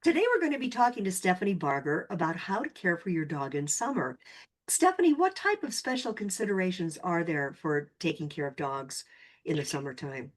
Today, we're going to be talking to Stephanie Barger about how to care for your dog in summer. Stephanie, what type of special considerations are there for taking care of dogs in the summertime?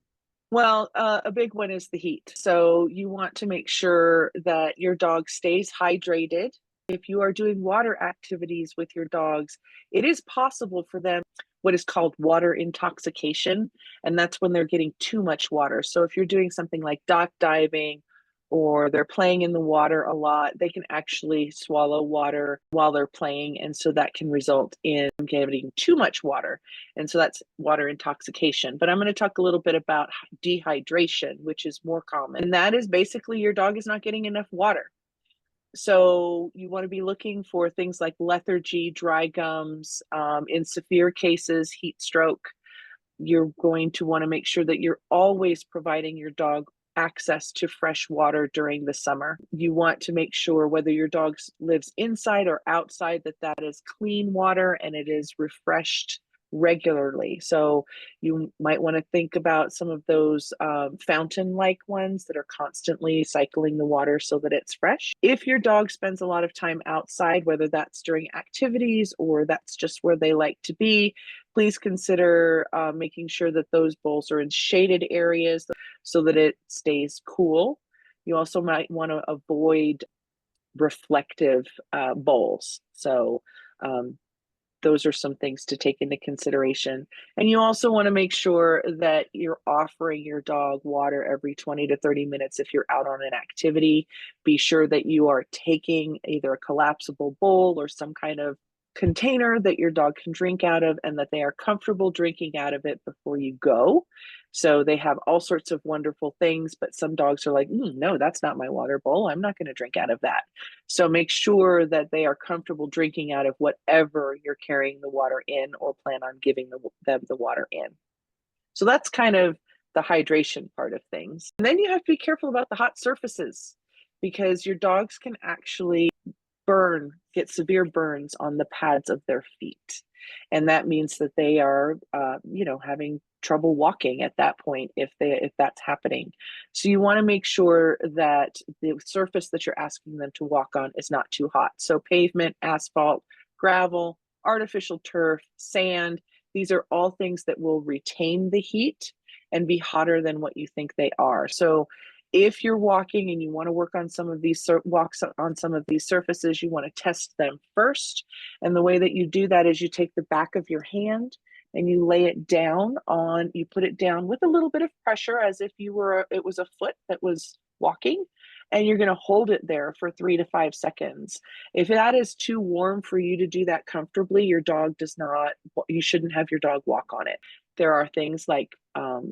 Well, a big one is the heat. So you want to make sure that your dog stays hydrated. If you are doing water activities with your dogs, it is possible for them what is called water intoxication, and that's when they're getting too much water. So if you're doing something like dock diving or they're playing in the water a lot, they can actually swallow water while they're playing, and so that can result in getting too much water. And so that's water intoxication. But I'm going to talk a little bit about dehydration, which is more common. And that is basically your dog is not getting enough water. So you want to be looking for things like lethargy, dry gums, in severe cases, heat stroke. You're going to want to make sure that you're always providing your dog access to fresh water during the summer. You want to make sure whether your dog lives inside or outside that that is clean water and it is refreshed regularly. So you might want to think about some of those fountain-like ones that are constantly cycling the water so that it's fresh. If your dog spends a lot of time outside, whether that's during activities or that's just where they like to be, please consider making sure that those bowls are in shaded areas so that it stays cool. You also might want to avoid reflective bowls. So um, those are some things to take into consideration. And you also want to make sure that you're offering your dog water every 20 to 30 minutes if you're out on an activity. Be sure that you are taking either a collapsible bowl or some kind of container that your dog can drink out of and that they are comfortable drinking out of it before you go. So they have all sorts of wonderful things, but some dogs are like, no, that's not my water bowl. I'm not going to drink out of that. So make sure that they are comfortable drinking out of whatever you're carrying the water in or plan on giving them the water in. So that's kind of the hydration part of things. And then you have to be careful about the hot surfaces because your dogs can actually get severe burns on the pads of their feet. And that means that they are, having trouble walking at that point if that's happening. So you want to make sure that the surface that you're asking them to walk on is not too hot. So pavement, asphalt, gravel, artificial turf, sand, these are all things that will retain the heat and be hotter than what you think they are. So if you're walking and you want to work on some of these walks on some of these surfaces, you want to test them first. And the way that you do that is you take the back of your hand and you lay it down you put it down with a little bit of pressure as if it was a foot that was walking, and you're going to hold it there for 3 to 5 seconds. If that is too warm for you to do that comfortably, you shouldn't have your dog walk on it. There are things like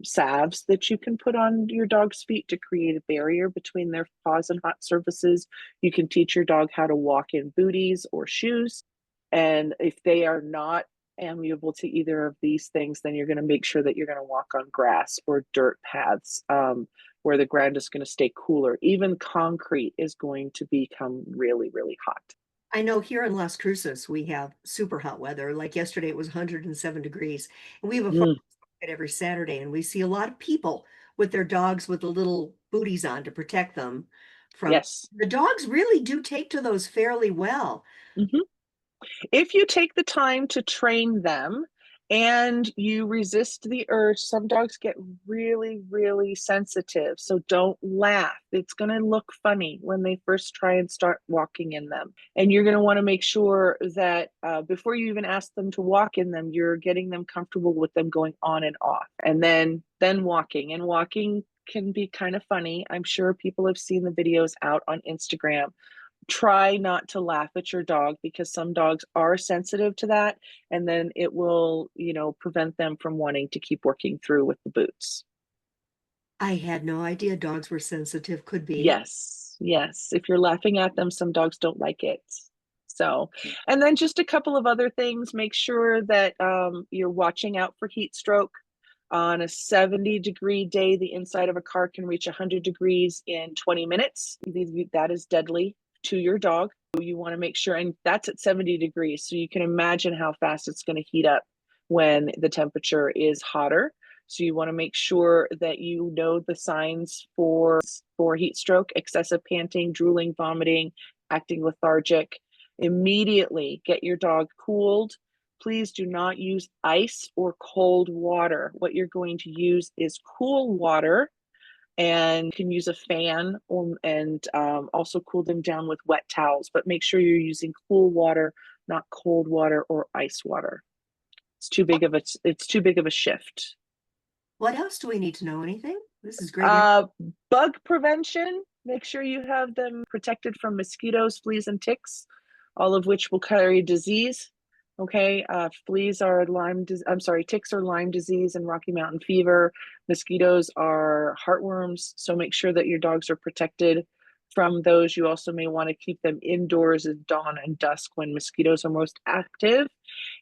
salves that you can put on your dog's feet to create a barrier between their paws and hot surfaces. You can teach your dog how to walk in booties or shoes. And if they are not amiable to either of these things, then you're going to make sure that you're going to walk on grass or dirt paths where the ground is going to stay cooler. Even concrete is going to become really, really hot. I know here in Las Cruces, we have super hot weather. Like yesterday, it was 107 degrees. And we have a farm Mm, market every Saturday, and we see a lot of people with their dogs with the little booties on to protect them from yes. the dogs really do take to those fairly well. Mhm. If you take the time to train them and you resist the urge, some dogs get really, really sensitive. So don't laugh. It's going to look funny when they first try and start walking in them. And you're going to want to make sure that before you even ask them to walk in them, you're getting them comfortable with them going on and off. And then walking. And walking can be kind of funny. I'm sure people have seen the videos out on Instagram. Try not to laugh at your dog because some dogs are sensitive to that, and then it will, prevent them from wanting to keep working through with the boots. I had no idea dogs were sensitive, could be. Yes, yes. If you're laughing at them, some dogs don't like it. So, and then just a couple of other things. Make sure that you're watching out for heat stroke. On a 70-degree day, the inside of a car can reach 100 degrees in 20 minutes. That is deadly to your dog. You want to make sure, and that's at 70 degrees. So you can imagine how fast it's going to heat up when the temperature is hotter. So you want to make sure that you know the signs for heat stroke: excessive panting, drooling, vomiting, acting lethargic. Immediately get your dog cooled. Please do not use ice or cold water. What you're going to use is cool water, and you can use a fan, and also cool them down with wet towels, but make sure you're using cool water, not cold water or ice water. It's too big of a shift. What else do we need to know? Anything? This is great. Uh, Bug prevention. Make sure you have them protected from mosquitoes, fleas, and ticks, all of which will carry disease. Okay, ticks are Lyme disease and Rocky Mountain fever. Mosquitoes are heartworms, so make sure that your dogs are protected from those. You also may want to keep them indoors at dawn and dusk when mosquitoes are most active.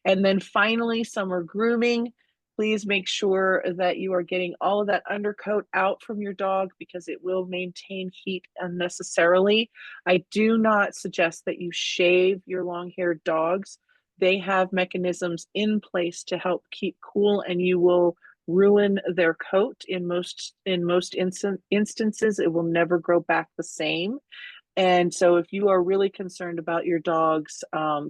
And then finally, summer grooming. Please make sure that you are getting all of that undercoat out from your dog, because it will maintain heat unnecessarily. I do not suggest that you shave your long-haired dogs. They have mechanisms in place to help keep cool, and you will ruin their coat. In most instances, it will never grow back the same. And so if you are really concerned about your dog's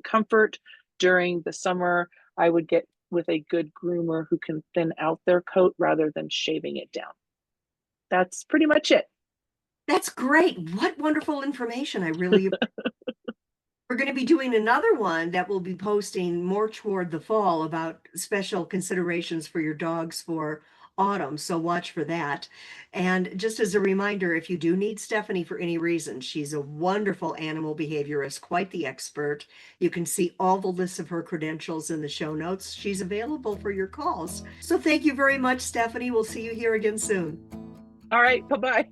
comfort during the summer, I would get with a good groomer who can thin out their coat rather than shaving it down. That's pretty much it. That's great. What wonderful information. I really We're going to be doing another one that we'll be posting more toward the fall about special considerations for your dogs for autumn. So watch for that. And just as a reminder, if you do need Stephanie for any reason, she's a wonderful animal behaviorist, quite the expert. You can see all the lists of her credentials in the show notes. She's available for your calls. So thank you very much, Stephanie. We'll see you here again soon. All right, bye-bye.